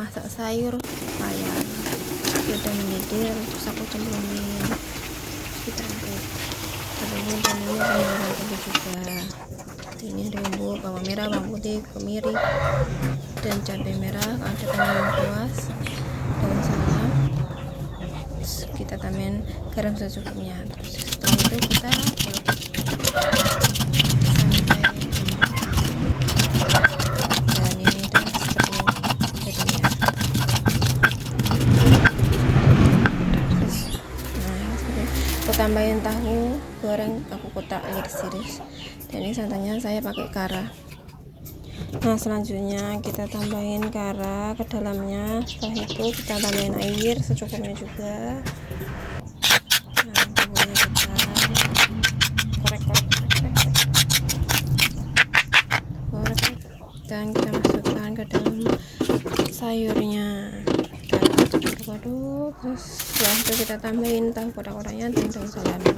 masak sayur supaya udah mendidih, terus aku cemplungin, kita aduk. Aduk dan ini bumbu cabai juga. Ini ada bumbu bawang merah, bawang putih, kemiri, dan cabai merah, ada tambahan lengkuas, daun salam. Terus kita tambahin garam secukupnya. Terus setelah itu kita aduk sampai dan ini udah seperti ini jadinya. Terus aku tambahin tahu goreng, aku kotak iris-iris, dan ini santannya saya pakai kara. Nah selanjutnya kita tambahin kara ke dalamnya. Setelah itu kita tambahin air secukupnya juga. Nah bumbunya kita korek-korek dan kita masukkan ke dalam sayurnya. Kita aduk-aduk, terus setelah itu kita tambahin tahu kotak-kotaknya dan daun salamnya.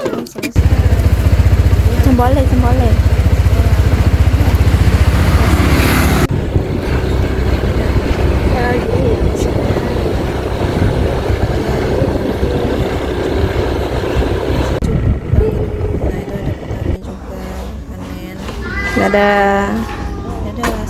Dan selesai. Jempolnya. Nah itu ada petawi juga, panen. Dadah. Dadah,